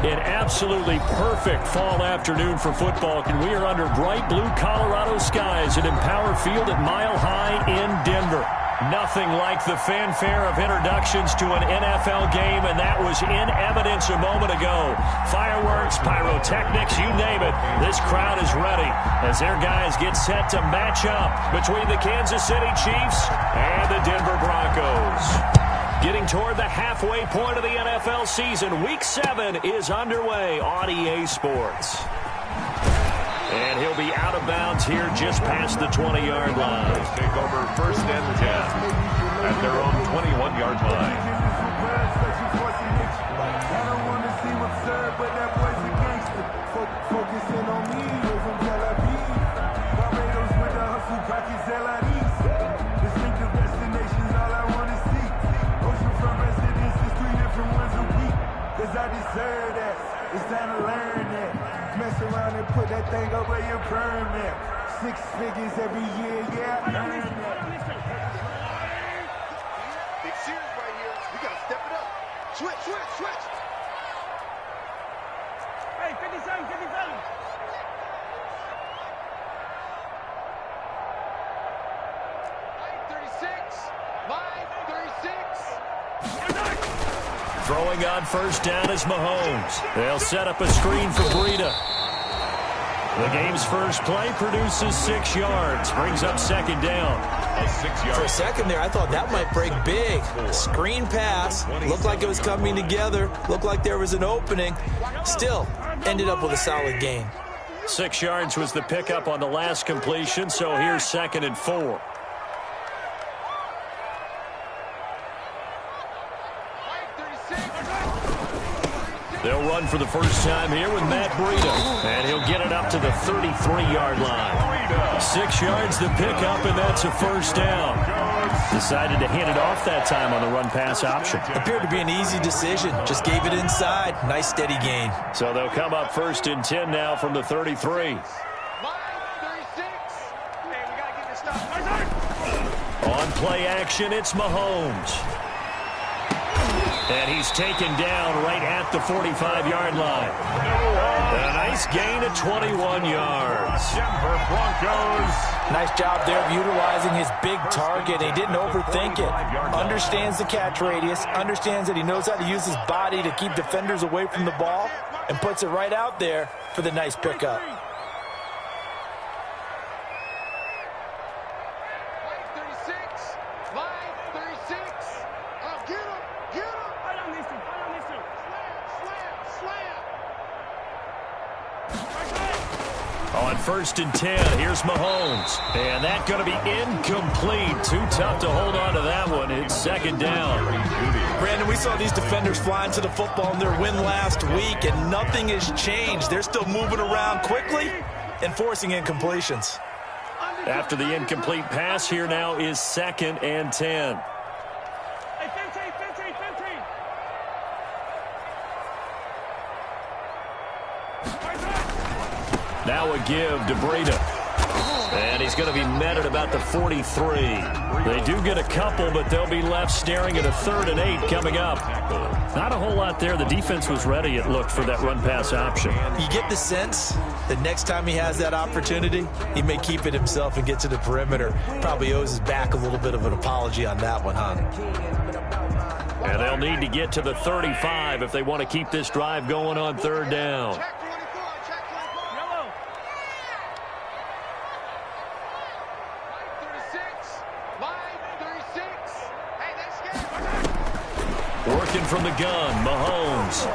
An absolutely perfect fall afternoon for football, and we are under bright blue Colorado skies at Empower Field at Mile High in Denver. Nothing like the fanfare of introductions to an NFL game, and that was in evidence a moment ago. Fireworks, pyrotechnics, you name it. This crowd is ready as their guys get set to match up between the Kansas City Chiefs and the Denver Broncos. Getting toward the halfway point of the NFL season, Week 7 is underway on EA Sports. And he'll be out of bounds here just past the 20-yard line. Take over 1st and 10 at their own 21-yard line. It's time to learn that. Mess around and put that thing up where you burn that. 6 figures every year, yeah, earn that. Big series right here. We got to step it up. Switch. Hey, 57. Line 36. Throwing on 1st down is Mahomes. They'll set up a screen for Breida. The game's first play produces 6 yards. Brings up 2nd down. For a second there, I thought that might break big. Screen pass. Looked like it was coming together. Looked like there was an opening. Still, ended up with a solid gain. 6 yards was the pickup on the last completion, so here's 2nd and 4. They'll run for the first time here with Matt Breida, and he'll get it up to the 33-yard line. 6 yards the pickup, and that's a 1st down. Decided to hand it off that time on the run-pass option. Appeared to be an easy decision. Just gave it inside. Nice, steady gain. So they'll come up 1st and 10 now from the 33. On play action, it's Mahomes. And he's taken down right at the 45-yard line. A nice gain of 21 yards. Denver Broncos. Nice job there of utilizing his big target. He didn't overthink it. Understands the catch radius. Understands that he knows how to use his body to keep defenders away from the ball. And puts it right out there for the nice pickup. On 1st and 10, here's Mahomes. And that's going to be incomplete. Too tough to hold on to that one. It's 2nd down. Brandon, we saw these defenders flying to the football in their win last week, and nothing has changed. They're still moving around quickly and forcing incompletions. After the incomplete pass, here now is 2nd and 10. Now a give to Breida. And he's going to be met at about the 43. They do get a couple, but they'll be left staring at a 3rd and 8 coming up. Not a whole lot there. The defense was ready, it looked, for that run-pass option. You get the sense that next time he has that opportunity, he may keep it himself and get to the perimeter. Probably owes his back a little bit of an apology on that one, huh? And they'll need to get to the 35 if they want to keep this drive going on 3rd down. Working from the gun, Mahomes.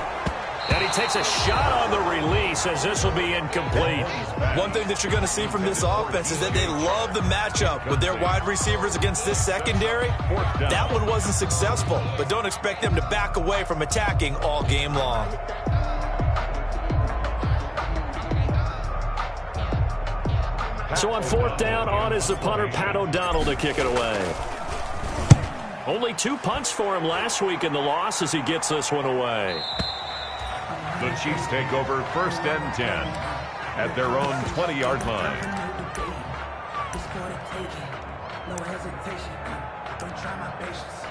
And he takes a shot on the release as this will be incomplete. One thing that you're going to see from this offense is that they love the matchup with their wide receivers against this secondary. That one wasn't successful, but don't expect them to back away from attacking all game long. So on 4th down, on is the punter, Pat O'Donnell, to kick it away. Only 2 punts for him last week in the loss as he gets this one away. The Chiefs take over 1st and 10 at their own 20-yard line. No hesitation. Don't try my patience.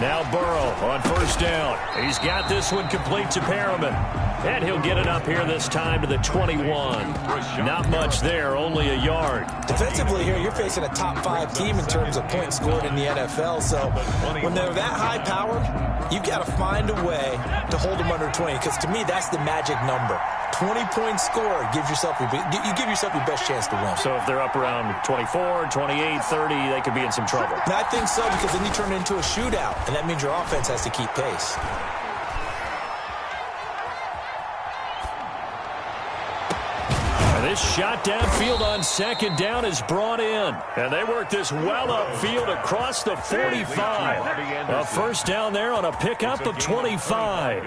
Now Burrow on first down. He's got this one complete to Perriman. And he'll get it up here this time to the 21. Not much there, only a yard. Defensively here, you're facing a top 5 team in terms of points scored in the NFL. So when they're that high powered, you've got to find a way to hold them under 20. Because to me, that's the magic number. 20-point score gives yourself you give yourself your best chance to win. So if they're up around 24, 28, 30, they could be in some trouble. And I think so, because then you turn it into a shootout, and that means your offense has to keep pace. And this shot downfield on second down is brought in. And they work this well upfield across the 45. A first down there on a pickup of 25.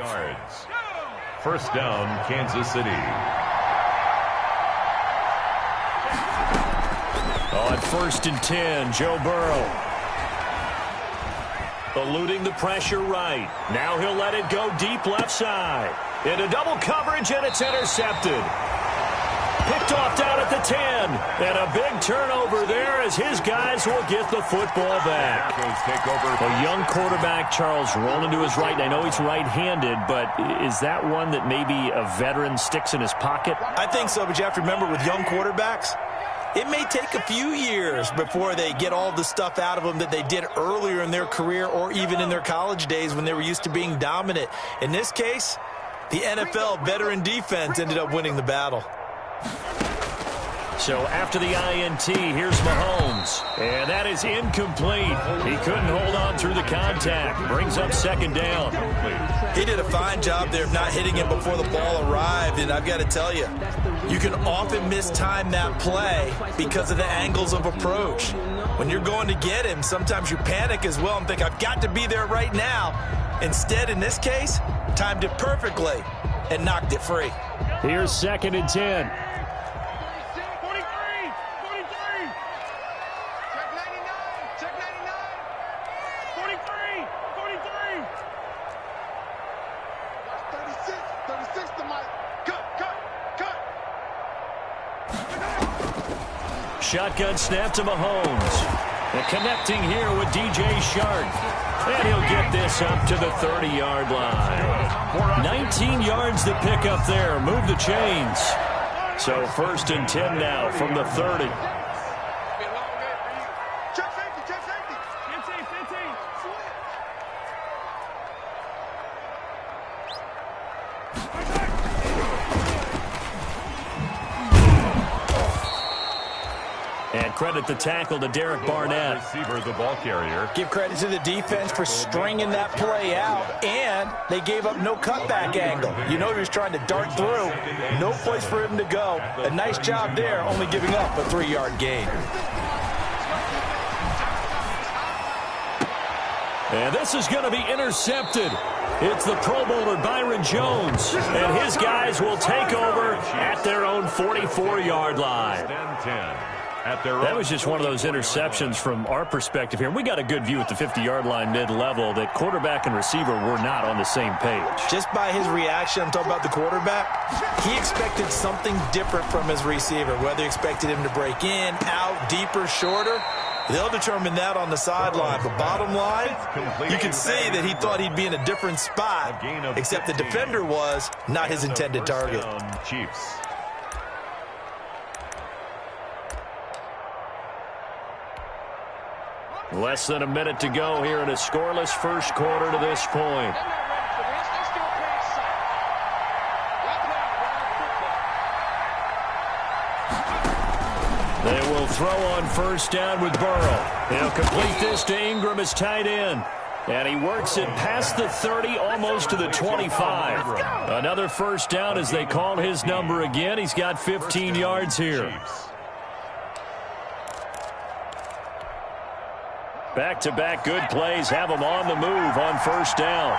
First down, Kansas City. On first and 10, Joe Burrow. Eluding the pressure right. Now he'll let it go deep left side. Into double coverage, and it's intercepted. Picked off down at the 10. And a big turnover there as his guys will get the football back. A young quarterback, Charles, rolling to his right. And I know he's right-handed, but is that one that maybe a veteran sticks in his pocket? I think so, but you have to remember with young quarterbacks, it may take a few years before they get all the stuff out of them that they did earlier in their career or even in their college days when they were used to being dominant. In this case, the NFL veteran defense ended up winning the battle. So after the INT, here's Mahomes. And that is incomplete. He couldn't hold on through the contact. Brings up second down. He did a fine job there of not hitting him before the ball arrived. And I've got to tell you, you can often mistime that play because of the angles of approach. When you're going to get him, sometimes you panic as well and think, I've got to be there right now. Instead, in this case, timed it perfectly and knocked it free. Here's second and 10. Shotgun snap to Mahomes. And connecting here with DJ Shark. And he'll get this up to the 30-yard line. 19 yards to pick up there. Move the chains. So first and 10 now from the 30. And credit the tackle to Derek Barnett. Receiver, the ball carrier. Give credit to the defense for stringing that play out, and they gave up no cutback angle. You know he was trying to dart through. No place for him to go. A nice job there, only giving up a 3-yard gain. And this is going to be intercepted. It's the Pro Bowler Byron Jones. And his guys will take over at their own 44-yard line. That was just one of those interceptions from our perspective here. We got a good view at the 50-yard line mid-level that quarterback and receiver were not on the same page. Just by his reaction, I'm talking about the quarterback, he expected something different from his receiver, whether he expected him to break in, out, deeper, shorter. They'll determine that on the sideline. But bottom line, you can see that he thought he'd be in a different spot, except the defender was not his intended target. Chiefs. Less than a minute to go here in a scoreless first quarter to this point. They will throw on first down with Burrow. He'll complete this to Ingram as tight end. And he works it past the 30, almost to the 25. Another first down as they call his number again. He's got 15 yards here. Back-to-back good plays have him on the move on first down.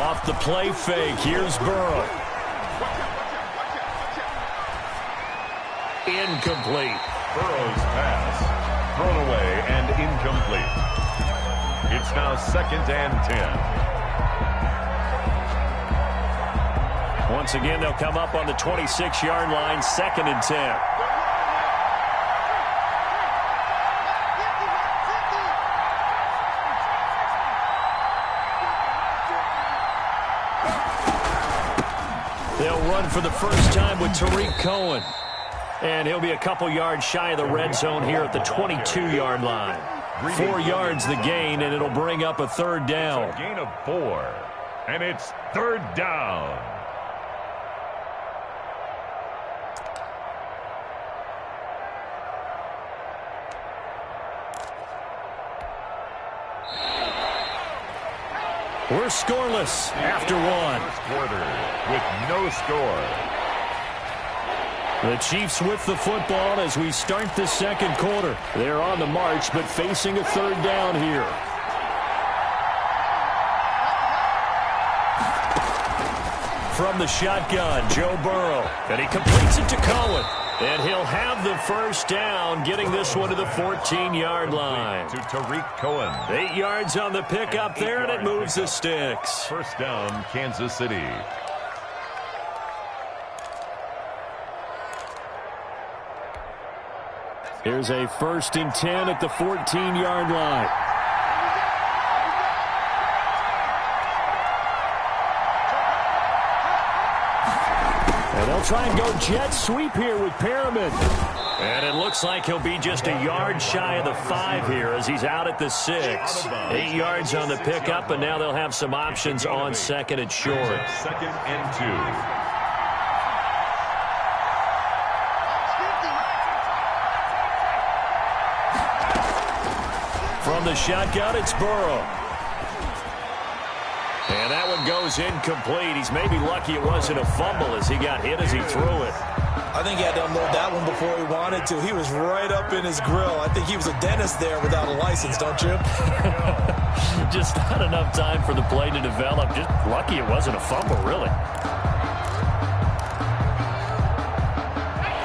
Off the play fake, here's Burrow. incomplete. Burrow's pass thrown away and incomplete. It's now 2nd and 10. Once again, they'll come up on the 26-yard line, 2nd and 10. They'll run for the first time with Tariq Cohen. And he'll be a couple yards shy of the red zone here at the 22-yard line. 4 yards the gain, and it'll bring up a 3rd down. A gain of 4, and it's 3rd down. We're scoreless after 1. First quarter with no score. The Chiefs with the football as we start the 2nd quarter. They're on the march, but facing a 3rd down here. From the shotgun, Joe Burrow. And he completes it to Cohen. And he'll have the first down, getting this one to the 14-yard line. To Tariq Cohen. 8 yards on the pickup there, and it moves the sticks. First down, Kansas City. Here's a 1st and 10 at the 14-yard line. And they'll try and go jet sweep here with Perriman. And it looks like he'll be just a yard shy of the 5 here as he's out at the 6. 8 yards on the pickup, and now they'll have some options on 2nd and short. 2nd and 2. From the shotgun, it's Burrow. And that one goes incomplete. He's maybe lucky it wasn't a fumble as he got hit as he threw it. I think he had to unload that one before he wanted to. He was right up in his grill. I think he was a dentist there without a license, don't you? Just not enough time for the play to develop. Just lucky it wasn't a fumble, really.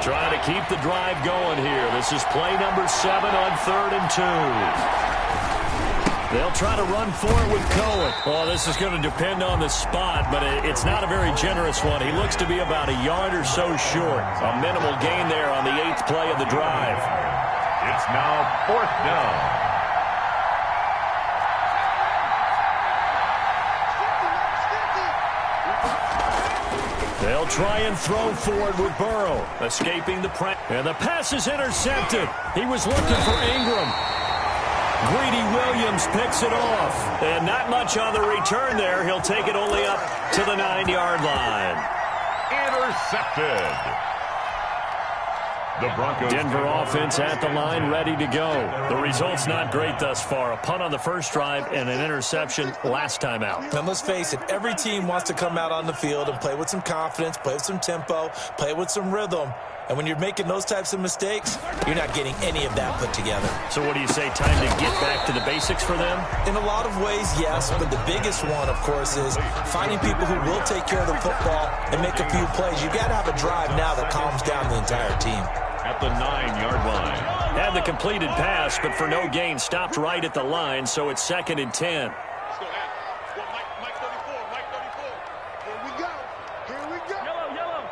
Trying to keep the drive going here. This is play number 7 on 3rd and 2. They'll try to run for it with Cohen. Well, this is going to depend on the spot, but it's not a very generous one. He looks to be about a yard or so short. A minimal gain there on the 8th play of the drive. It's now 4th down. They'll try and throw forward with Burrow, escaping the press. And the pass is intercepted. He was looking for Ingram. Greedy Williams picks it off. And not much on the return there. He'll take it only up to the 9-yard line. Intercepted. The Broncos. Denver offense at the line, ready to go. The result's not great thus far. A punt on the first drive and an interception last time out. And let's face it, every team wants to come out on the field and play with some confidence, play with some tempo, play with some rhythm. And when you're making those types of mistakes, you're not getting any of that put together. So what do you say, time to get back to the basics for them? In a lot of ways, yes, but the biggest one, of course, is finding people who will take care of the football and make a few plays. You've got to have a drive now that calms down the entire team. At the 9-yard line. Had the completed pass, but for no gain, stopped right at the line, so it's 2nd and 10. Mike 34. Here we go. Yellow.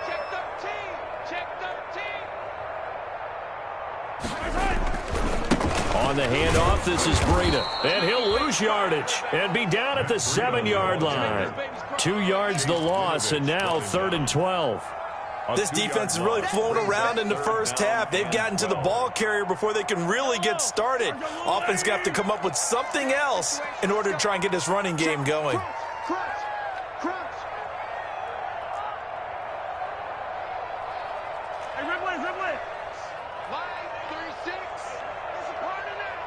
Check 13. On the handoff, this is Breida. And he'll lose yardage and be down at the 7-yard line. 2 yards the loss, and now 3rd and 12. This defense is really flown around in the first half. They've gotten to the ball carrier before they can really get started. Offense got to come up with something else in order to try and get this running game going. Crunch. Hey, Red. Line 36 is a part of that.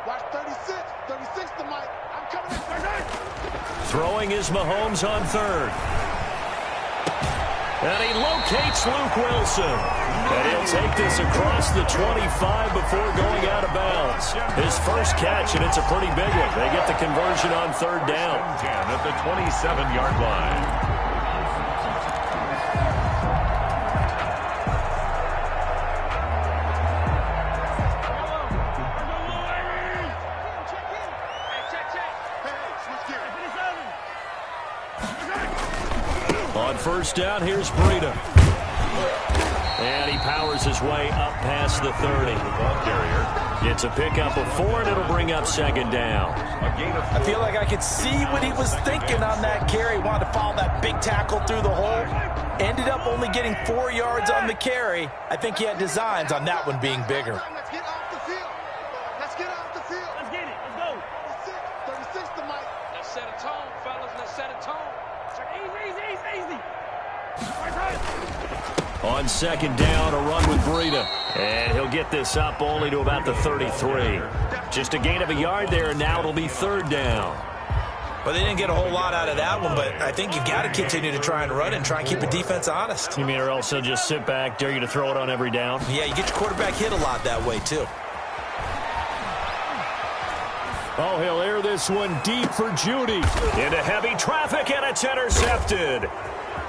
Watch 36. 36 to Mike. I'm coming in. Throwing is Mahomes on 3rd. And he locates Luke Wilson. And he'll take this across the 25 before going out of bounds. His first catch, and it's a pretty big one. They get the conversion on 3rd down. 10 at the 27-yard line. On first down, here's Breida. And he powers his way up past the 30. It's a pickup of 4, and it'll bring up second down. I feel like I could see what he was thinking on that carry. Wanted to follow that big tackle through the hole. Ended up only getting 4 yards on the carry. I think he had designs on that one being bigger. Let's get off the field. Let's get off the field. Let's get it. Let's go. 36 to Mike. Let's set a tone, fellas. Let's set a tone. Easy. Right side. On second down, a run with Breida. And he'll get this up only to about the 33. Just a gain of a yard there, and now it'll be third down. But they didn't get a whole lot out of that one, but I think you've got to continue to try and run and try and keep the defense honest. You mean or else they'll just sit back, dare you to throw it on every down? Yeah, you get your quarterback hit a lot that way, too. Oh, he'll air this one deep for Judy. Into heavy traffic, and it's intercepted.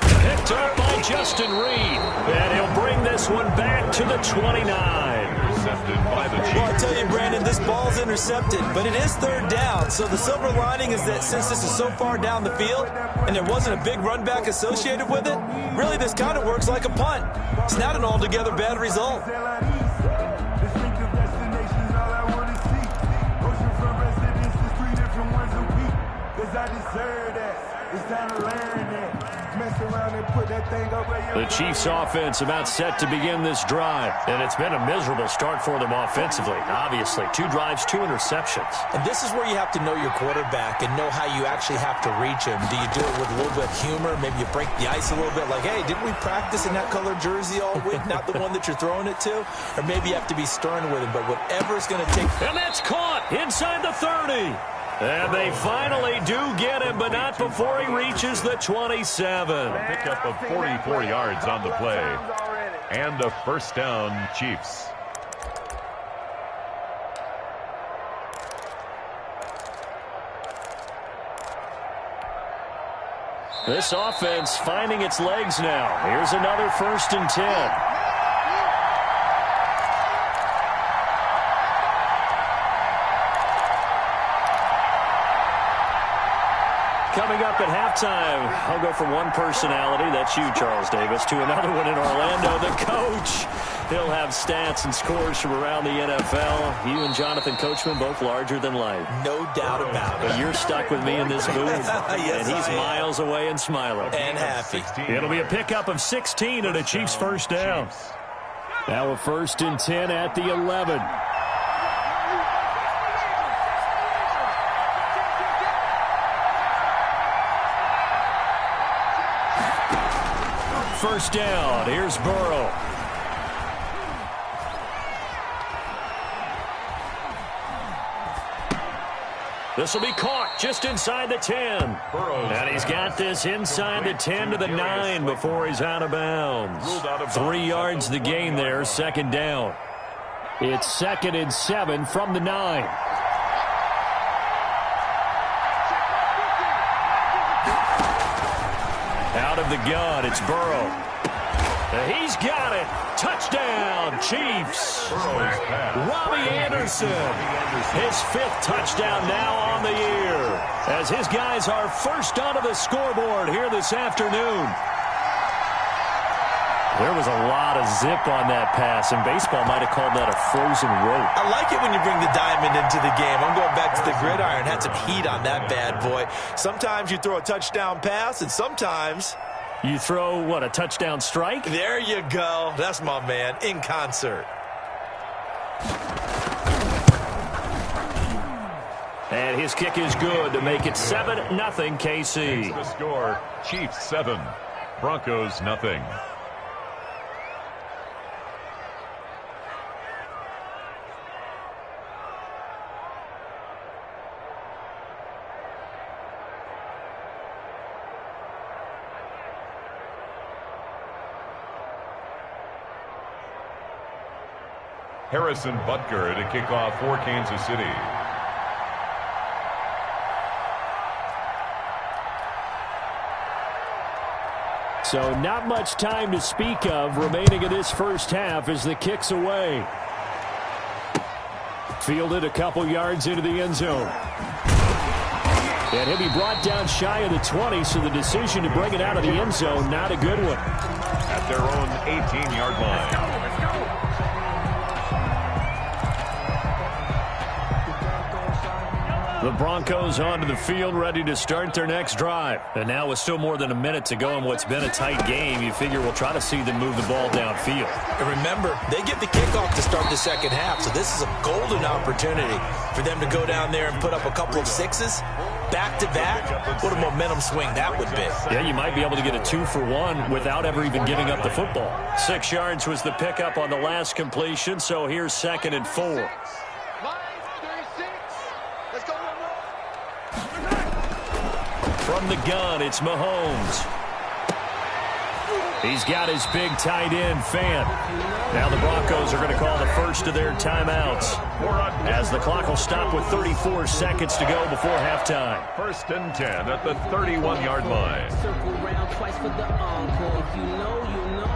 Picked up by Justin Reed. And he'll bring this one back to the 29. Intercepted by the Chiefs. Well, I tell you, Brandon, this ball's intercepted, but it is third down. So the silver lining is that since this is so far down the field and there wasn't a big run back associated with it, really this kind of works like a punt. It's not an altogether bad result. The Chiefs offense about set to begin this drive, and it's been a miserable start for them offensively. Obviously, 2 drives, 2 interceptions. And this is where you have to know your quarterback and know how you actually have to reach him. Do you do it with a little bit of humor? Maybe you break the ice a little bit like, hey, didn't we practice in that colored jersey all week? Not the one that you're throwing it to? Or maybe you have to be stern with him, but whatever it's going to take. And that's caught inside the 30. And they finally do get him, but not before he reaches the 27. Pickup of 44 yards on the play. And a first down, Chiefs. This offense finding its legs now. Here's another 1st and 10. Coming up at halftime, I'll go from one personality, that's you, Charles Davis, to another one in Orlando, the coach. He'll have stats and scores from around the NFL. You and Jonathan Coachman, both larger than life. No doubt about it. But you're stuck with me in this booth. Yes, and he's miles away and smiling. And happy. It'll be a pickup of 16 and a Chiefs first down. Now a 1st and 10 at the 11. First down. Here's Burrow. This will be caught just inside the 10. And he's got this inside the 10 to the 9 before he's out of bounds. 3 yards the gain there, second down. It's 2nd and 7 from the 9. Out of the gun, it's Burrow. He's got it. Touchdown, Chiefs. Robbie Anderson. His 5th touchdown now on the year. As his guys are first onto the scoreboard here this afternoon. There was a lot of zip on that pass, and baseball might have called that a frozen rope. I like it when you bring the diamond into the game. I'm going back to the gridiron. Had some heat on that bad boy. Sometimes you throw a touchdown pass, and sometimes you throw, what, a touchdown strike? There you go. That's my man, in concert. And his kick is good to make it 7-0 KC. The score, Chiefs 7, Broncos nothing. Harrison Butker to kick off for Kansas City. So not much time to speak of remaining in this first half as the kick's away. Fielded a couple yards into the end zone. And he'll be brought down shy of the 20, so the decision to bring it out of the end zone, not a good one. At their own 18-yard line. The Broncos onto the field, ready to start their next drive. And now with still more than a minute to go in what's been a tight game, you figure we'll try to see them move the ball downfield. And remember, they get the kickoff to start the second half, so this is a golden opportunity for them to go down there and put up a couple of sixes back-to-back. What a momentum swing that would be. Yeah, you might be able to get a 2-for-1 without ever even giving up the football. 6 yards was the pickup on the last completion, so here's 2nd and 4. From the gun, it's Mahomes. He's got his big tight end, Fant. Now the Broncos are going to call the first of their timeouts, as the clock will stop with 34 seconds to go before halftime. 1st and 10 at the 31-yard line. Circle round twice for the encore. If you know, you know.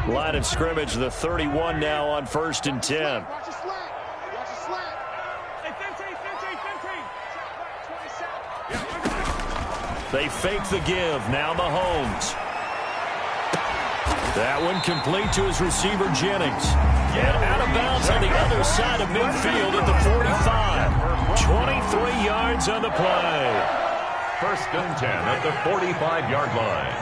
Line of scrimmage, the 31 now on 1st and 10. Watch a slant. Watch a slant. Hey, 15. They fake the give. Now Mahomes. That one complete to his receiver, Jennings. And out of bounds on the other side of midfield at the 45. 23 yards on the play. 1st and 10 at the 45-yard line.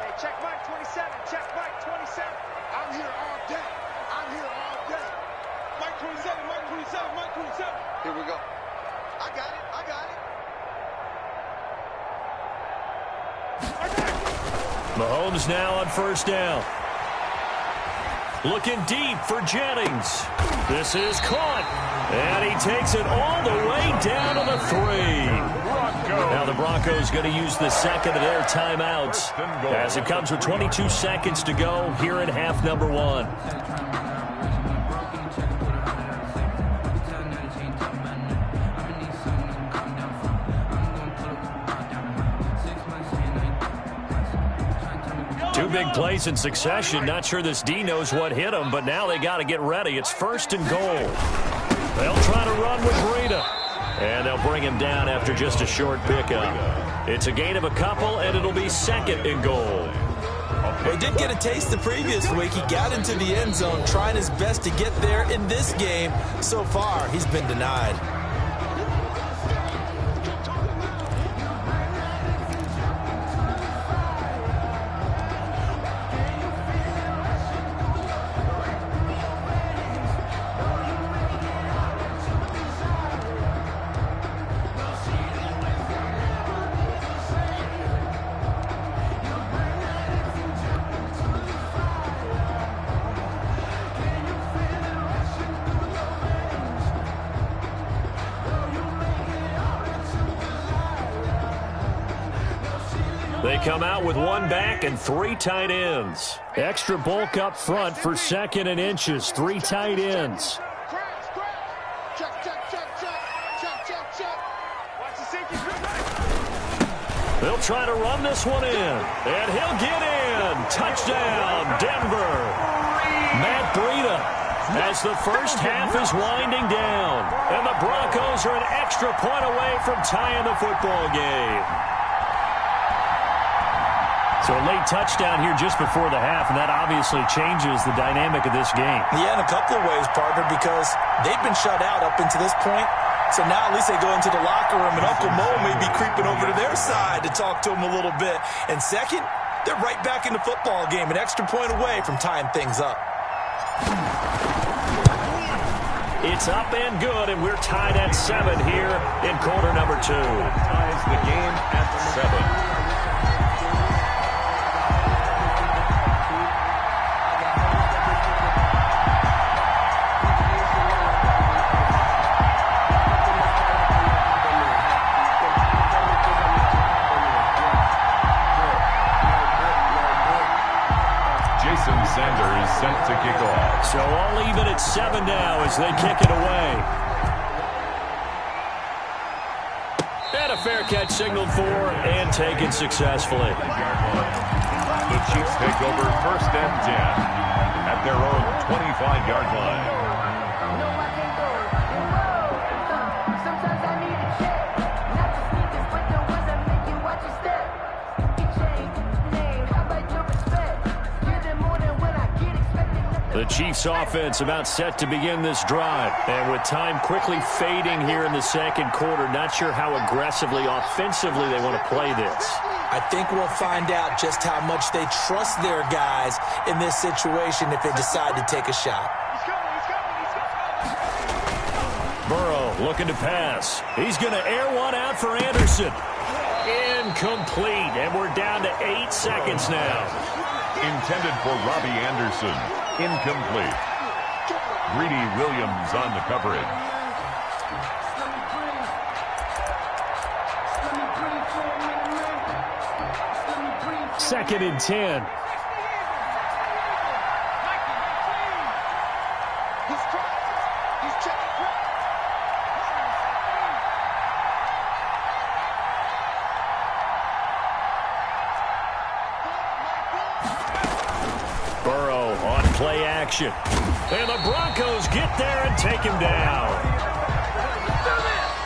Hey, check Mike 27. Check Mike 27. I'm here all day. I'm here all day. Mike 27. Mike 27. Mike 27. Here we go. I got it. I got it. Mahomes now on 1st down. Looking deep for Jennings. This is caught. And he takes it all the way down to the 3. Now the Broncos going to use the second of their timeouts as it comes with 22 seconds to go here in half number 1. Two big plays in succession. Not sure this D knows what hit him, but now they got to get ready. It's 1st and goal. They'll try to run with Breida. And they'll bring him down after just a short pickup. It's a gain of a couple, and it'll be 2nd and goal. Well, he did get a taste the previous week. He got into the end zone trying his best to get there in this game. So far, he's been denied. They come out with 1 back and 3 tight ends. Extra bulk up front for 2nd and inches. 3 tight ends. Check, check, check, check. Check, check, check. Watch the sinking. They'll try to run this one in. And he'll get in. Touchdown, Denver. Matt Breida, as the first half is winding down. And the Broncos are an extra point away from tying the football game. So a late touchdown here just before the half, and that obviously changes the dynamic of this game. Yeah, in a couple of ways, partner, because they've been shut out up until this point. So now at least they go into the locker room, and Uncle Mo may be creeping over to their side to talk to him a little bit. And second, they're right back in the football game, an extra point away from tying things up. It's up and good, and we're tied at 7 here in quarter number 2. Ties the game at 7. Sanders set to kick off. So all even at 7 now as they kick it away. And a fair catch signaled for and taken successfully. The Chiefs take over 1st and 10 at their own 25-yard line. The Chiefs offense about set to begin this drive. And with time quickly fading here in the second quarter, not sure how aggressively, offensively they want to play this. I think we'll find out just how much they trust their guys in this situation if they decide to take a shot. Burrow looking to pass. He's going to air one out for Anderson. Incomplete, and we're down to 8 seconds now. Intended for Robbie Anderson. Incomplete. Greedy Williams on the coverage. Second and 10. Burrow on play action. And the Broncos get there and take him down.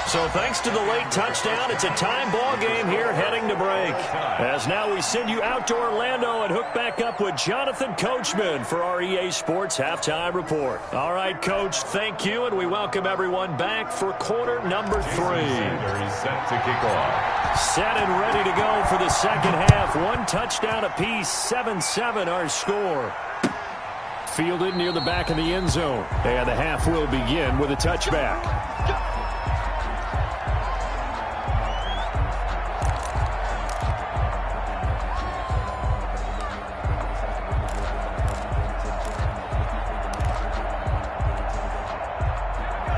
So thanks to the late touchdown, it's a time ball game here heading to break. As now we send you out to Orlando and hook back up with Jonathan Coachman for our EA Sports Halftime Report. All right, Coach, thank you, and we welcome everyone back for quarter number 3. Set to kick off. Set and ready to go for the second half. 1 touchdown apiece, 7-7 our score. Fielded near the back of the end zone. And the half will begin with a touchback.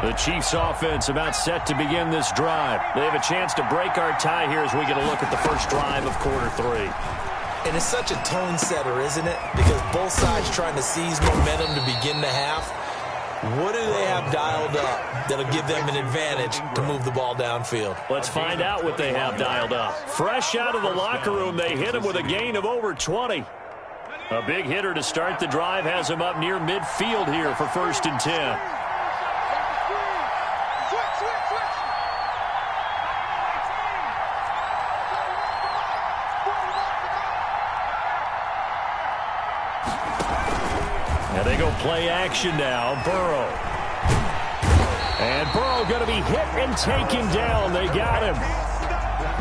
The Chiefs offense about set to begin this drive. They have a chance to break our tie here as we get a look at the first drive of quarter 3. And it's such a tone setter, isn't it? Because both sides trying to seize momentum to begin the half. What do they have dialed up that'll give them an advantage to move the ball downfield? Let's find out what they have dialed up. Fresh out of the locker room, they hit him with a gain of over 20. A big hitter to start the drive has him up near midfield here for 1st and 10. And they go play action now. Burrow. And Burrow going to be hit and taken down. They got him.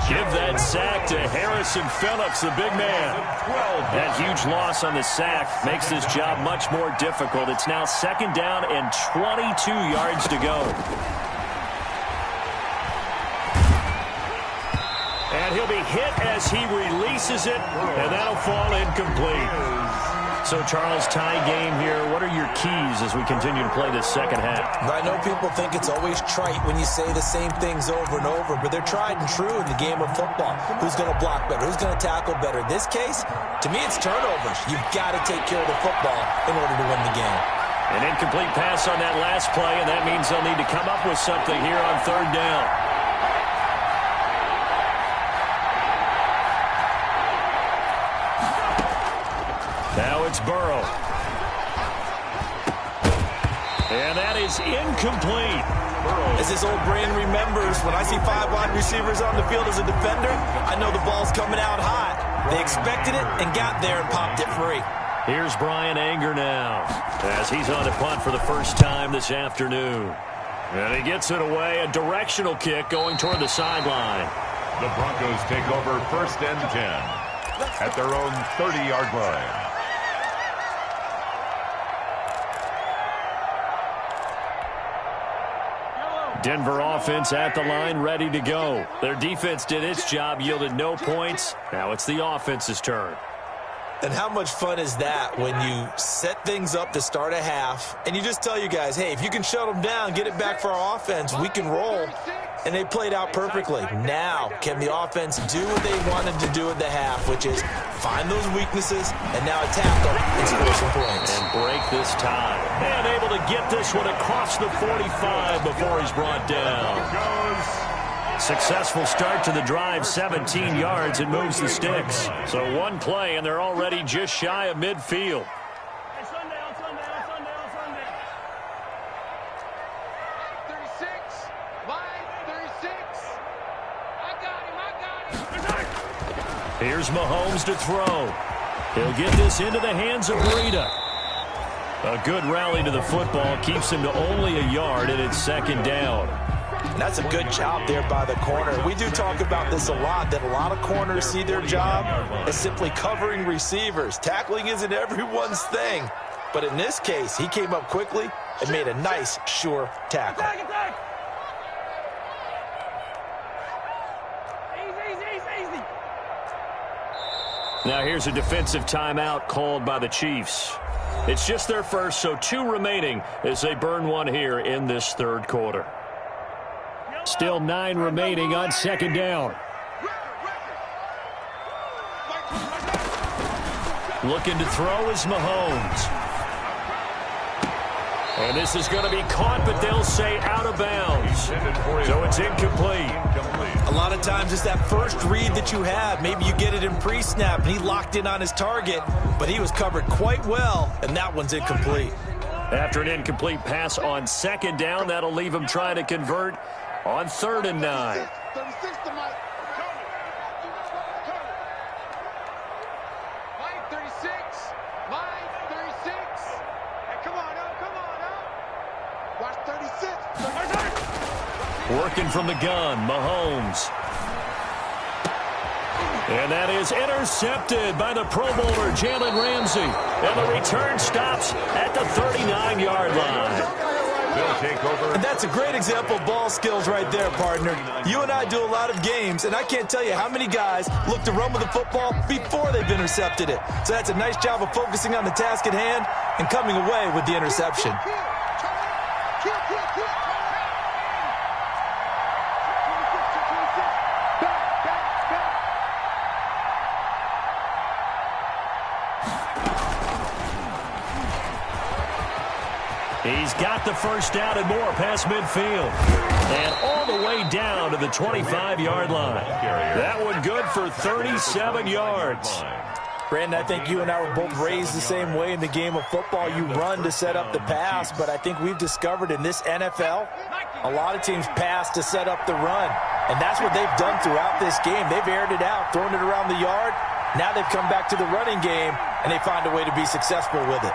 Give that sack to Harrison Phillips, the big man. That huge loss on the sack makes this job much more difficult. It's now 2nd down and 22 yards to go. And he'll be hit as he releases it, and that'll fall incomplete. So, Charles, tie game here. What are your keys as we continue to play this second half? I know people think it's always trite when you say the same things over and over, but they're tried and true in the game of football. Who's going to block better? Who's going to tackle better? In this case, to me, it's turnovers. You've got to take care of the football in order to win the game. An incomplete pass on that last play, and that means they'll need to come up with something here on 3rd down. Now it's Burrow. And that is incomplete. As his old brain remembers, when I see 5 wide receivers on the field as a defender, I know the ball's coming out hot. They expected it and got there and popped it free. Here's Brian Anger now as he's on to punt for the first time this afternoon. And he gets it away, a directional kick going toward the sideline. The Broncos take over 1st and 10 at their own 30-yard line. Denver offense at the line, ready to go. Their defense did its job, yielded no points. Now it's the offense's turn. And how much fun is that when you set things up to start a half and you just tell you guys, hey, if you can shut them down, get it back for our offense, we can roll. And they played out perfectly. Now, can the offense do what they wanted to do at the half, which is find those weaknesses and now attack them and score some points. And break this tie. And able to get this one across the 45 before he's brought down. Successful start to the drive, 17 yards, and moves the sticks. So one play, and they're already just shy of midfield. Here's Mahomes to throw. He'll get this into the hands of Breida. A good rally to the football keeps him to only a yard, and it's second down. And that's a good job there by the corner. We do talk about this a lot, that a lot of corners see their job as simply covering receivers. Tackling isn't everyone's thing. But in this case, he came up quickly and made a nice, sure tackle. Now here's a defensive timeout called by the Chiefs. It's just their first, so 2 remaining as they burn one here in this third quarter. Still 9 remaining on second down. Looking to throw is Mahomes. And this is going to be caught, but they'll say out of bounds. So it's incomplete. A lot of times it's that first read that you have. Maybe you get it in pre-snap, and he locked in on his target, but he was covered quite well, and that one's incomplete. After an incomplete pass on second down, that'll leave him trying to convert on 3rd and 9. 36 to Mike. 36. Line 36. Hey, come on up, come on up. Watch 36. Working from the gun, Mahomes. And that is intercepted by the Pro Bowler, Jalen Ramsey. And the return stops at the 39-yard line. They'll take over. And that's a great example of ball skills right there, partner. You and I do a lot of games, and I can't tell you how many guys look to run with the football before they've intercepted it. So that's a nice job of focusing on the task at hand and coming away with the interception. He's got the first down and more past midfield. And all the way down to the 25-yard line. That one good for 37 yards. Brandon, I think you and I were both raised the same way in the game of football. You run to set up the pass, but I think we've discovered in this NFL, a lot of teams pass to set up the run. And that's what they've done throughout this game. They've aired it out, thrown it around the yard. Now they've come back to the running game, and they find a way to be successful with it.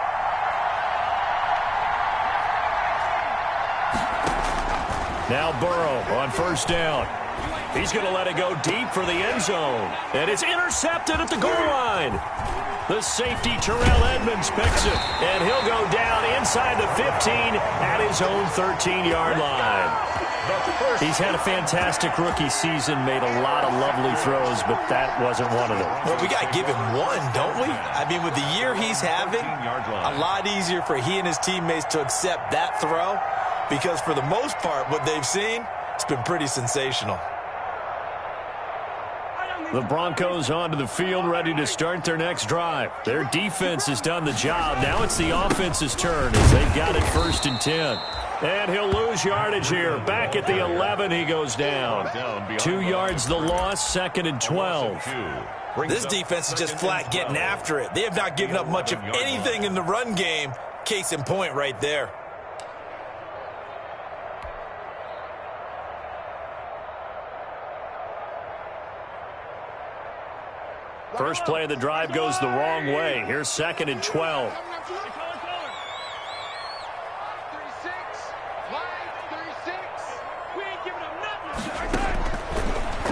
Now Burrow on first down. He's going to let it go deep for the end zone. And it's intercepted at the goal line. The safety, Terrell Edmonds, picks it. And he'll go down inside the 15 at his own 13-yard line. He's had a fantastic rookie season, made a lot of lovely throws, but that wasn't one of them. Well, we got to give him one, don't we? I mean, with the year he's having, a lot easier for he and his teammates to accept that throw. Because for the most part, what they've seen, it's been pretty sensational. The Broncos onto the field, ready to start their next drive. Their defense has done the job. Now it's the offense's turn as they've got it 1st and 10. And he'll lose yardage here. Back at the 11, he goes down. 2 yards the loss, 2nd and 12. This defense is just flat getting after it. They have not given up much of anything in the run game. Case in point right there. First play of the drive goes the wrong way. Here's 2nd and 12.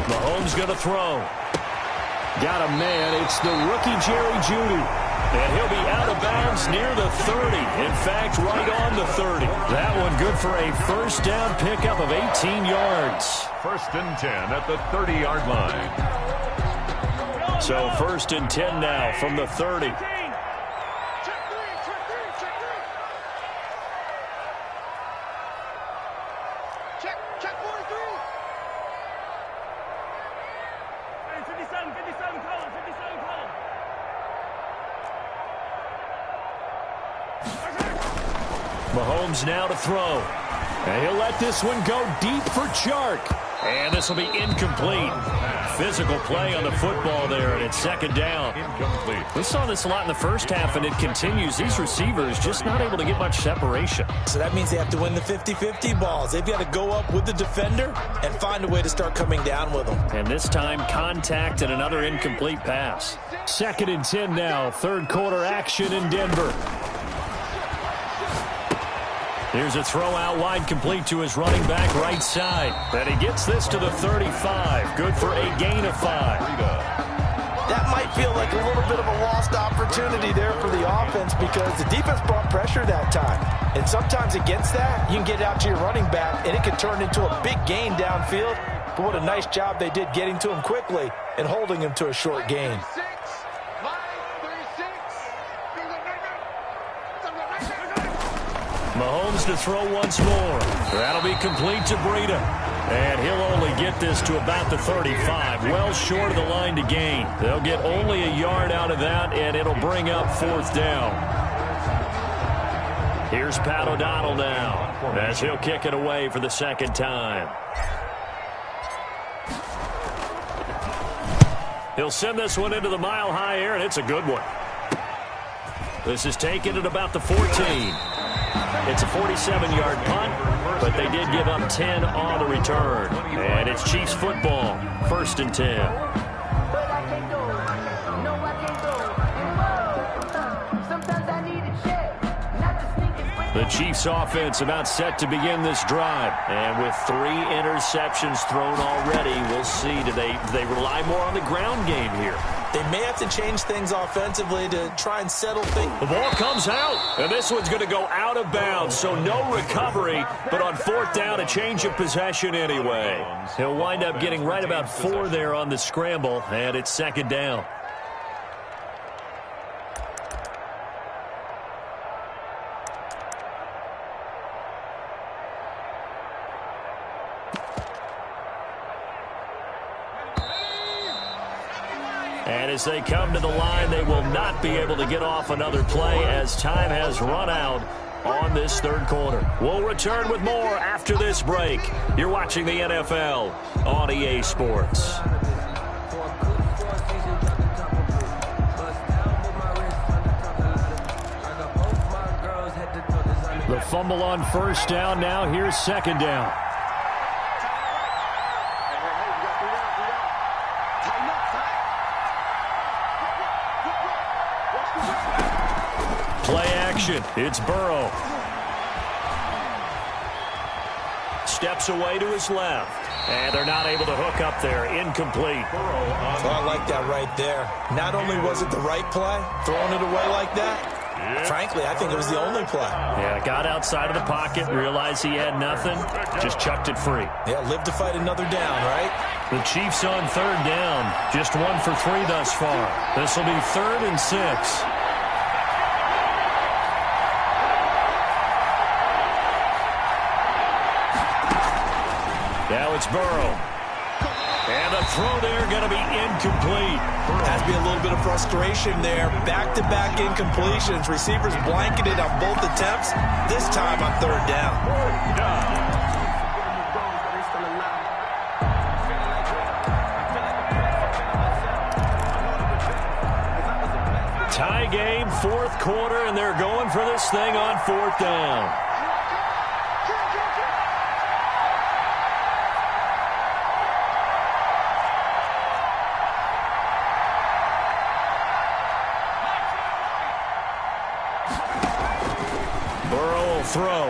Mahomes going to throw. Got a man. It's the rookie Jerry Jeudy. And he'll be out of bounds near the 30. In fact, right on the 30. That one good for a first down pickup of 18 yards. 1st and 10 at the 30-yard line. So 1st and 10 now from the 30. Check 43. 57 colors, 57 colors. Mahomes now to throw. And he'll let this one go deep for Chark. And this will be incomplete. Physical play on the football there, and it's second down. Incomplete. We saw this a lot in the first half, and it continues. These receivers just not able to get much separation. So that means they have to win the 50-50 balls. They've got to go up with the defender and find a way to start coming down with them. And this time, contact and another incomplete pass. Second and 10 now. Third quarter action in Denver. Here's a throw out wide, complete to his running back right side. And he gets this to the 35. Good for a gain of 5. That might feel like a little bit of a lost opportunity there for the offense because the defense brought pressure that time. And sometimes against that, you can get out to your running back, and it can turn into a big gain downfield. But what a nice job they did getting to him quickly and holding him to a short gain. Mahomes to throw once more. That'll be complete to Breida. And he'll only get this to about the 35, well short of the line to gain. They'll get only a yard out of that, and it'll bring up fourth down. Here's Pat O'Donnell now, as he'll kick it away for the second time. He'll send this one into the mile-high air, and it's a good one. This is taken at about the 14. It's a 47-yard punt, but they did give up 10 on the return. And it's Chiefs football, first and 10. The Chiefs offense about set to begin this drive. And with 3 interceptions thrown already, we'll see. Do they rely more on the ground game here? They may have to change things offensively to try and settle things. The ball comes out, and this one's going to go out of bounds, so no recovery, but on fourth down, a change of possession anyway. He'll wind up getting right about 4 there on the scramble, and it's second down. And as they come to the line, they will not be able to get off another play as time has run out on this third quarter. We'll return with more after this break. You're watching the NFL on EA Sports. The fumble on first down. Now here's second down. Play action. It's Burrow. Steps away to his left. And they're not able to hook up there. Incomplete. Oh, I like that right there. Not only was it the right play, throwing it away like that, frankly, I think it was the only play. Yeah, got outside of the pocket, realized he had nothing, just chucked it free. Yeah, live to fight another down, right? The Chiefs on third down. Just 1 for 3 thus far. This will be 3rd and 6. Now it's Burrow. And the throw there going to be incomplete. Has to be a little bit of frustration there. Back-to-back incompletions. Receivers blanketed on both attempts. This time on third down. Tie game, fourth quarter, and they're going for this thing on fourth down. Throw.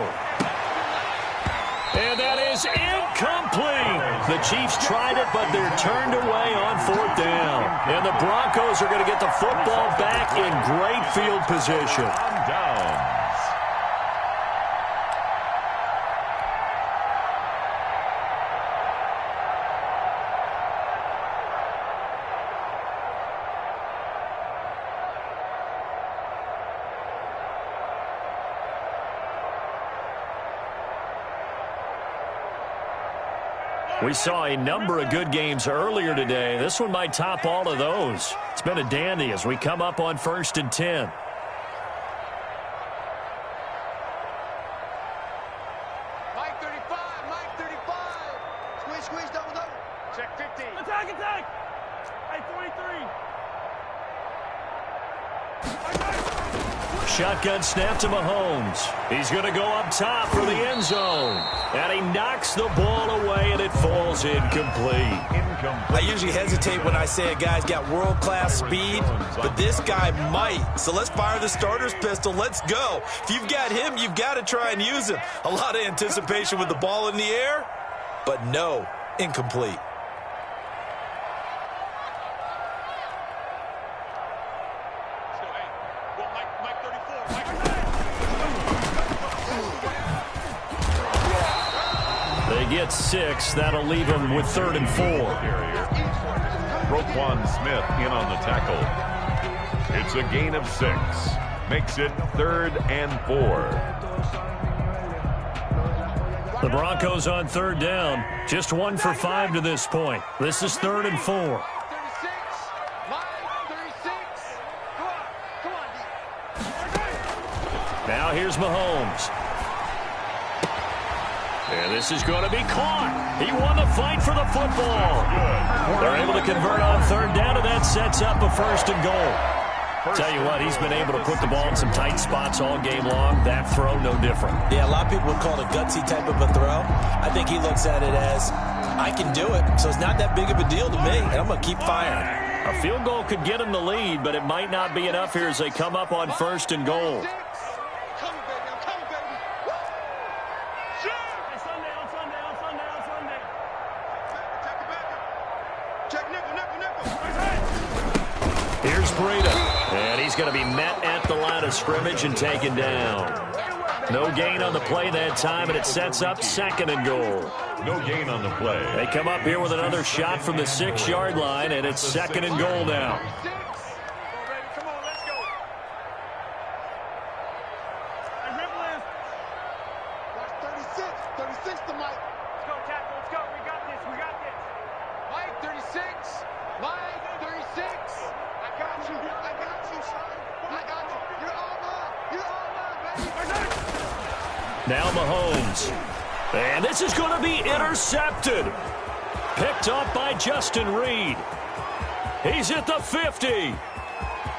And that is incomplete. The Chiefs tried it, but they're turned away on fourth down. And the Broncos are going to get the football back in great field position. We saw a number of good games earlier today. This one might top all of those. It's been a dandy as we come up on 1st and 10. Mike 35, Mike 35. Squeeze, squeeze, double, shotgun snap to Mahomes. He's going to go up top for the end zone. And he knocks the ball away, and it falls incomplete. I usually hesitate when I say a guy's got world-class speed, but this guy might. So let's fire the starter's pistol. Let's go. If you've got him, you've got to try and use him. A lot of anticipation with the ball in the air, but no, incomplete. They get 6. That'll leave them with 3rd and 4. Roquan Smith in on the tackle. It's a gain of 6. Makes it 3rd and 4. The Broncos on 3rd down. Just 1 for 5 to this point. This is 3rd and 4. Now here's Mahomes. And this is going to be caught. He won the fight for the football. They're able to convert on 3rd down, and that sets up a 1st and goal. Tell you what, he's been able to put the ball in some tight spots all game long. That throw, no different. Yeah, a lot of people would call it a gutsy type of a throw. I think he looks at it as, I can do it, so it's not that big of a deal to me, and I'm going to keep firing. A field goal could get him the lead, but it might not be enough here as they come up on 1st and goal. Here's Breida, and he's going to be met at the line of scrimmage and taken down. No gain on the play that time, and it sets up 2nd and goal. No gain on the play. They come up here with another shot from the 6-yard line, and it's 2nd and goal now. Now Mahomes. And this is going to be intercepted. Picked up by Justin Reed. He's at the 50,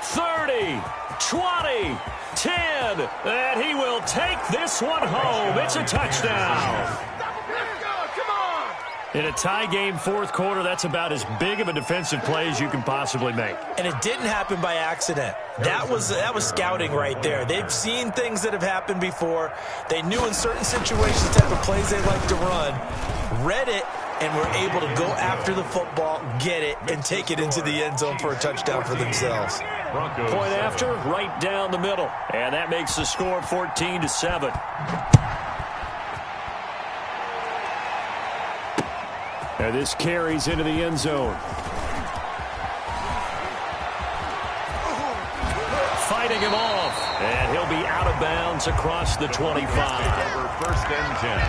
30, 20, 10. And he will take this one home. It's a touchdown. In a tie game, 4th quarter, that's about as big of a defensive play as you can possibly make. And it didn't happen by accident. That was scouting right there. They've seen things that have happened before. They knew in certain situations the type of plays they like to run, read it, and were able to go after the football, get it, and take it into the end zone for a touchdown for themselves. Point after, right down the middle. And that makes the score 14-7. And this carries into the end zone. Fighting him off. And he'll be out of bounds across the 25. Over 1st and 10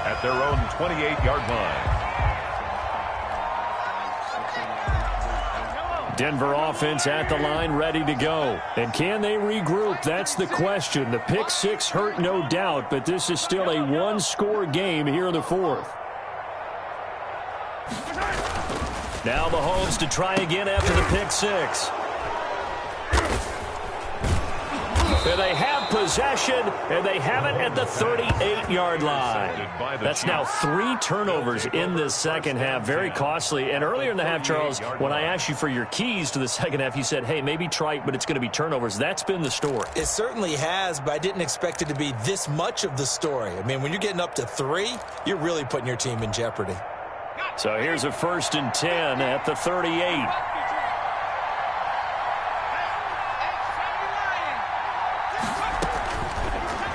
at their own 28-yard line. Denver offense at the line, ready to go. And can they regroup? That's the question. The pick 6 hurt, no doubt, but this is still a one-score game here in the 4th. Now Mahomes to try again after the pick 6. And they have possession, and they have it at the 38-yard line. That's now 3 turnovers in this second half. Very costly. And earlier in the half, Charles, when I asked you for your keys to the second half, you said, hey, maybe trite, but it's going to be turnovers. That's been the story. It certainly has, but I didn't expect it to be this much of the story. I mean, when you're getting up to 3, you're really putting your team in jeopardy. So here's a 1st and 10 at the 38.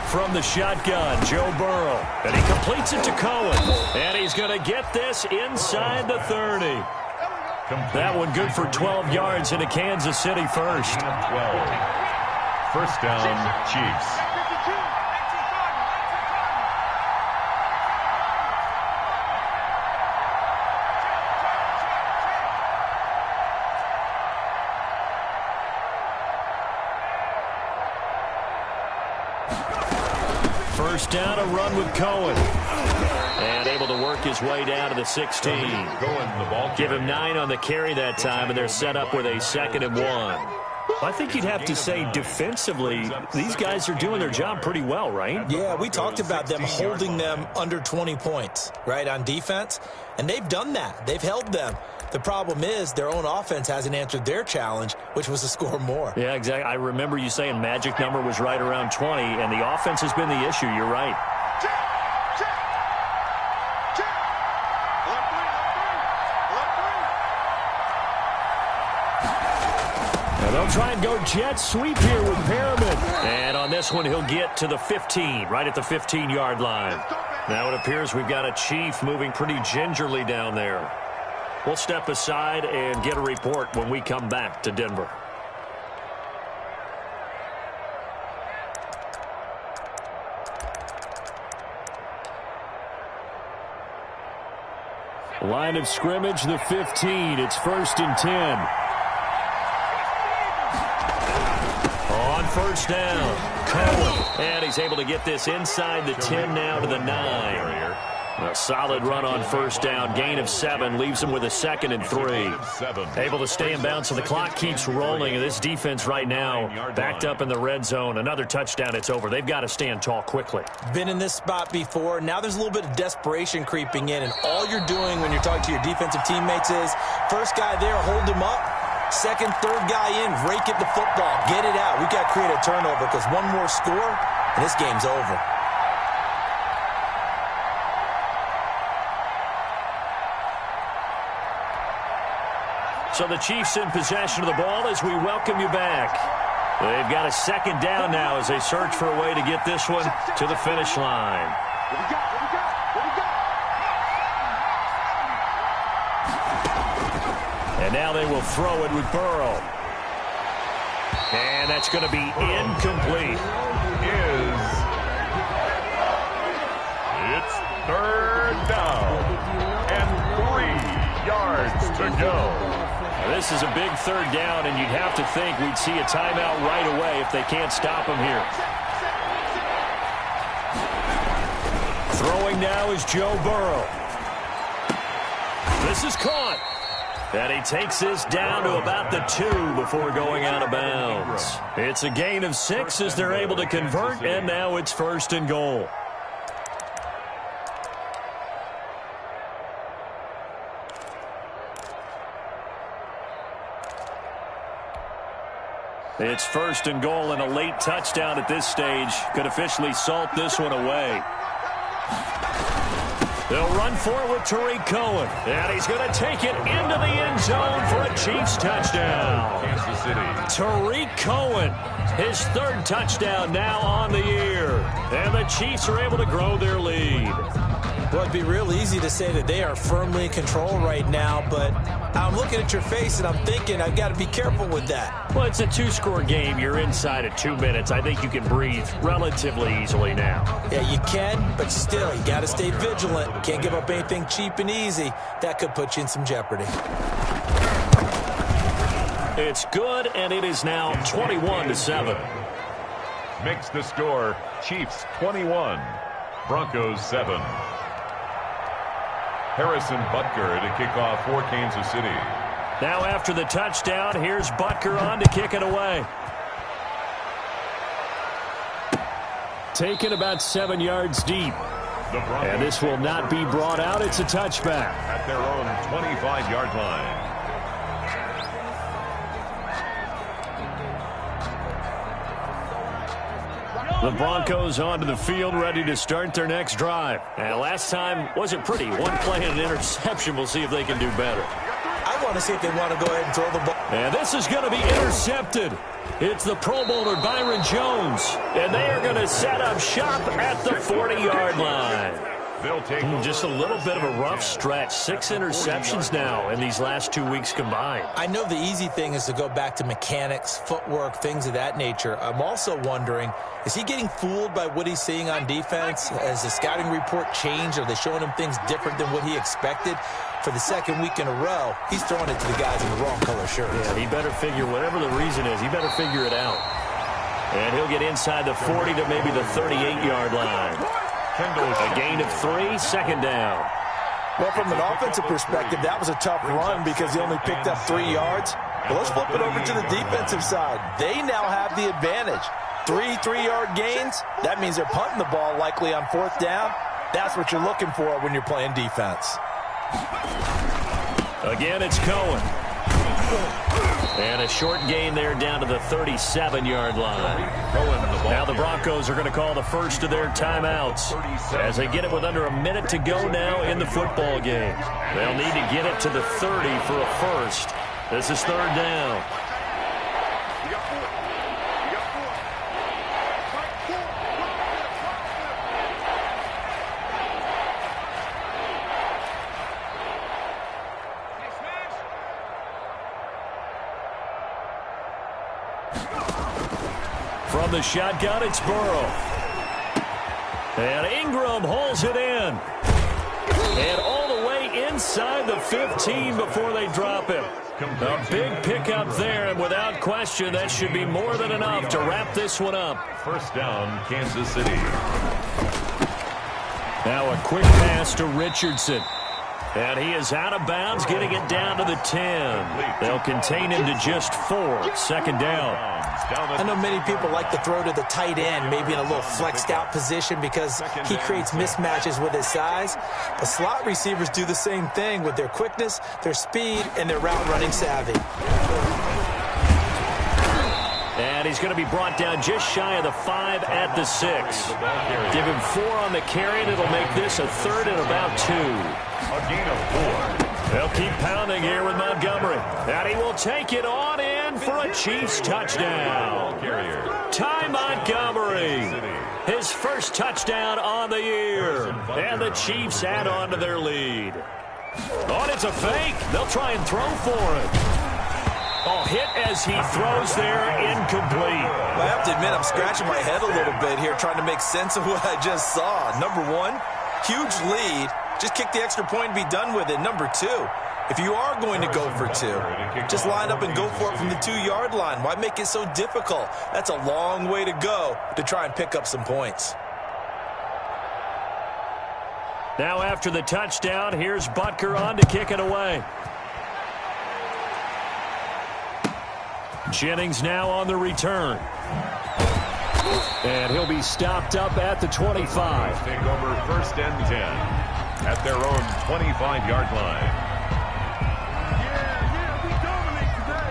From the shotgun, Joe Burrow. And he completes it to Cohen. And he's going to get this inside the 30. That one good for 12 yards into Kansas City first. 12. 1st down, Chiefs. First down, a run with Cohen. And able to work his way down to the 16. The ball Give him 9 on the carry that time, and they're set up with a 2nd and 1. I think you'd have to say defensively, these guys are doing their job pretty well, right? Yeah, we talked about them holding them under 20 points, right, on defense. And they've done that. They've held them. The problem is their own offense hasn't answered their challenge, which was to score more. Yeah, exactly. I remember you saying magic number was right around 20, and the offense has been the issue. You're right. And they'll try and go jet sweep here with Perriman. And on this one, he'll get to the 15, right at the 15-yard line. Now it appears we've got a Chief moving pretty gingerly down there. We'll step aside and get a report when we come back to Denver. Line of scrimmage, the 15. It's 1st and 10. On first down, Cohen. And he's able to get this inside the 10 now to the 9. A solid run on first down. Gain of 7 leaves him with a 2nd and 3. Able to stay in bounds, so the clock keeps rolling. And this defense right now backed up in the red zone. Another touchdown, it's over. They've got to stand tall quickly. Been in this spot before. Now there's a little bit of desperation creeping in. And all you're doing when you're talking to your defensive teammates is, first guy there, hold him up. Second, third guy in, rake at the football. Get it out. We've got to create a turnover because one more score, and this game's over. So the Chiefs in possession of the ball as we welcome you back. They've got a 2nd down now as they search for a way to get this one to the finish line. And now they will throw it with Burrow. And that's going to be incomplete. It's 3rd down and 3 yards to go. This is a big 3rd down, and you'd have to think we'd see a timeout right away if they can't stop him here. Throwing now is Joe Burrow. This is caught. And he takes this down to about the 2 before going out of bounds. It's a gain of 6 as they're able to convert, and now it's 1st and goal. It's 1st and goal, and a late touchdown at this stage could officially salt this one away. They'll run for it with Tariq Cohen. And he's going to take it into the end zone for a Chiefs touchdown. Kansas City. Tariq Cohen, his 3rd touchdown now on the year. And the Chiefs are able to grow their lead. Well, it'd be real easy to say that they are firmly in control right now, but I'm looking at your face and I'm thinking I've got to be careful with that. Well, it's a 2-score game. You're inside of 2 minutes. I think you can breathe relatively easily now. Yeah, you can, but still, you got to stay vigilant. Can't give up anything cheap and easy. That could put you in some jeopardy. It's good, and it is now 21-7. Makes the score Chiefs 21, Broncos 7. Harrison Butker to kick off for Kansas City. Now after the touchdown, here's Butker on to kick it away. Taken about 7 yards deep. And this will not be brought out. It's a touchback. At their own 25-yard line. The Broncos onto the field, ready to start their next drive. And last time wasn't pretty. One play and an interception. We'll see if they can do better. I want to see if they want to go ahead and throw the ball. And this is going to be intercepted. It's the Pro Bowler Byron Jones. And they are going to set up shop at the 40-yard line. They'll take just a little bit of a rough stretch. 6 interceptions now in these last 2 weeks combined. I know the easy thing is to go back to mechanics, footwork, things of that nature. I'm also wondering, is he getting fooled by what he's seeing on defense? Has the scouting report changed? Are they showing him things different than what he expected? For the 2nd week in a row, he's throwing it to the guys in the wrong color shirts. Yeah, he better figure, whatever the reason is, he better figure it out. And he'll get inside the 40 to maybe the 38-yard line. A gain of 3, 2nd down. Well, from an offensive perspective, that was a tough run because he only picked up 3 yards. But let's flip it over to the defensive side. They now have the advantage. 3 3-yard gains, that means they're punting the ball likely on 4th down. That's what you're looking for when you're playing defense. Again, it's Cohen. And a short gain there down to the 37-yard line. Now the Broncos are going to call the first of their timeouts as they get it with under a minute to go now in the football game. They'll need to get it to the 30 for a first. This is 3rd down. From the shotgun, it's Burrow. And Ingram hauls it in. And all the way inside the 15 before they drop him. A big pickup there, and without question, that should be more than enough to wrap this one up. First down, Kansas City. Now a quick pass to Richardson. And he is out of bounds, getting it down to the 10. They'll contain him to just 4. 2nd down. I know many people like to throw to the tight end, maybe in a little flexed out position because he creates mismatches with his size. But slot receivers do the same thing with their quickness, their speed, and their route running savvy. And he's going to be brought down just shy of the 5 at the 6. Give him 4 on the carry, and it'll make this a 3rd and about 2. A gain of 4. They'll keep pounding here with Montgomery. And he will take it on in for a Chiefs touchdown. Ty Montgomery, his first touchdown on the year. And the Chiefs add on to their lead. Oh, and it's a fake. They'll try and throw for it. Oh, hit as he throws there, incomplete. Well, I have to admit, I'm scratching my head a little bit here trying to make sense of what I just saw. Number 1, huge lead. Just kick the extra point and be done with it. Number 2, if you are going to go for 2, just line up and go for it from the 2-yard line. Why make it so difficult? That's a long way to go to try and pick up some points. Now after the touchdown, here's Butker on to kick it away. Jennings now on the return. And he'll be stopped up at the 25. Take over 1st and 10 at their own 25-yard line. We dominate today.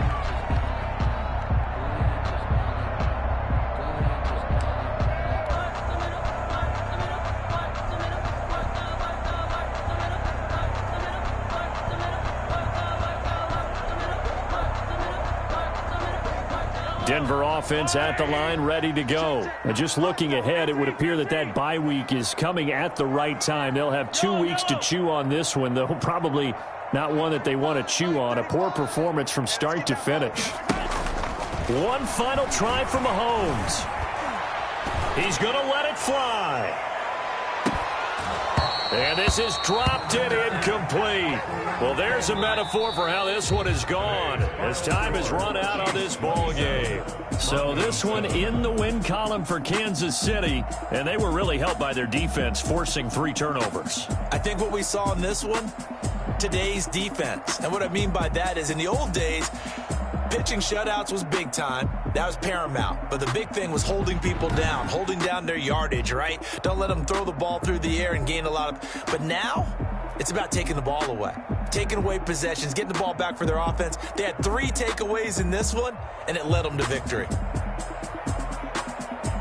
Denver offense at the line, ready to go. And just looking ahead, it would appear that that bye week is coming at the right time. They'll have 2 weeks to chew on this one, though probably not one that they want to chew on. A poor performance from start to finish. One final try from Mahomes. He's going to let it fly. And this is dropped and incomplete. Well, there's a metaphor for how this one is gone as time has run out on this ball game. So this one in the win column for Kansas City, and they were really helped by their defense forcing 3 turnovers. I think what we saw in this one, today's defense. And what I mean by that is in the old days, pitching shutouts was big time. That was paramount. But the big thing was holding people down, holding down their yardage, right? Don't let them throw the ball through the air and gain a lot of... But now, it's about taking the ball away. Taking away possessions, getting the ball back for their offense. They had 3 takeaways in this one, and it led them to victory.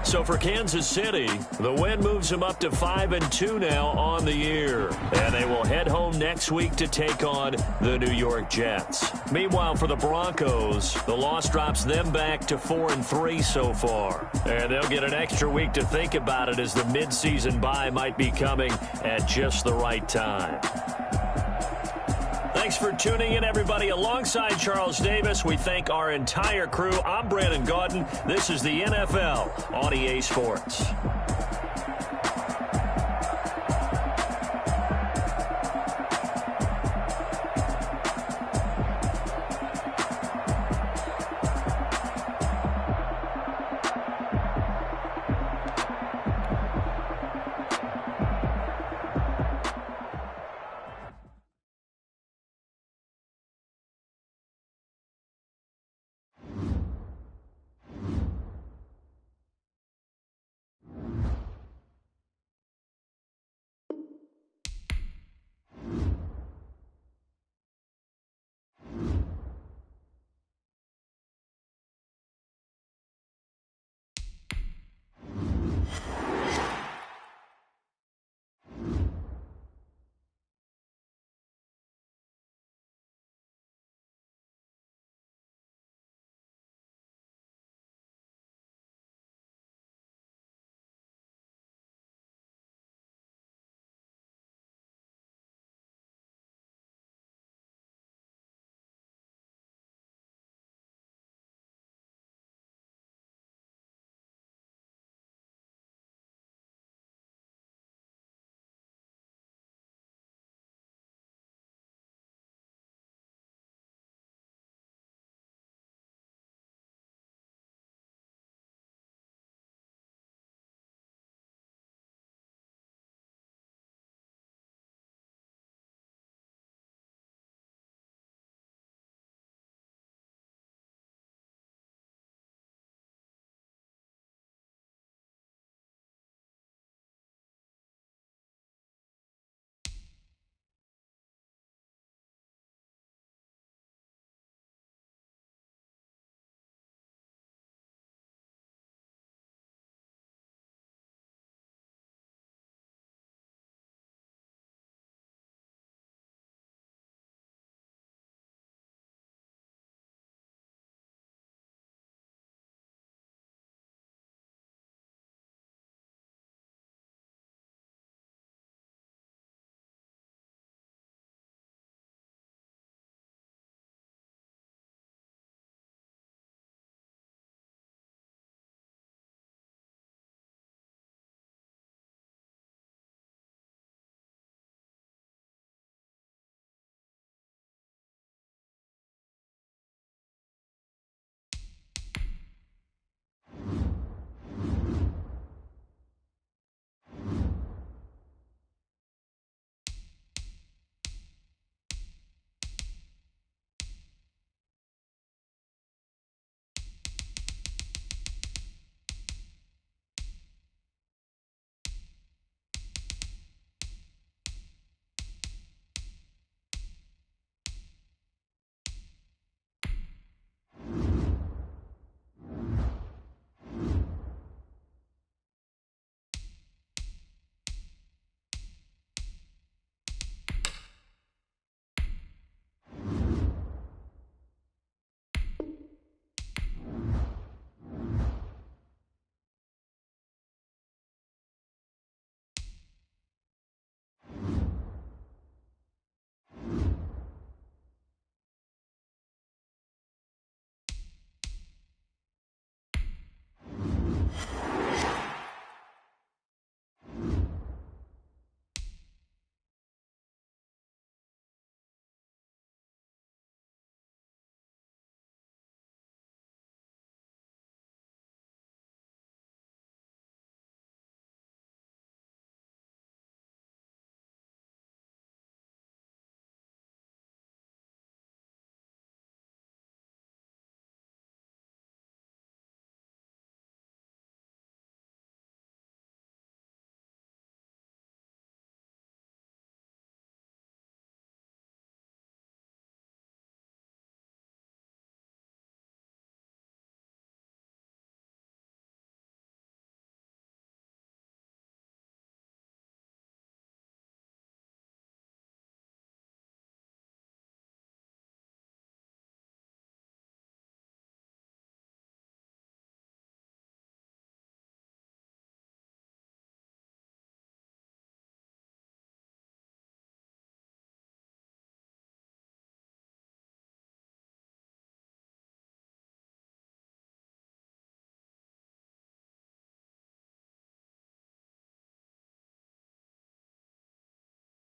So for Kansas City, the win moves them up to 5-2 now on the year. And they will head home next week to take on the New York Jets. Meanwhile, for the Broncos, the loss drops them back to 4-3 so far. And they'll get an extra week to think about it as the midseason bye might be coming at just the right time. Thanks for tuning in, everybody. Alongside Charles Davis, we thank our entire crew. I'm Brandon Gaudin. This is the NFL on EA Sports.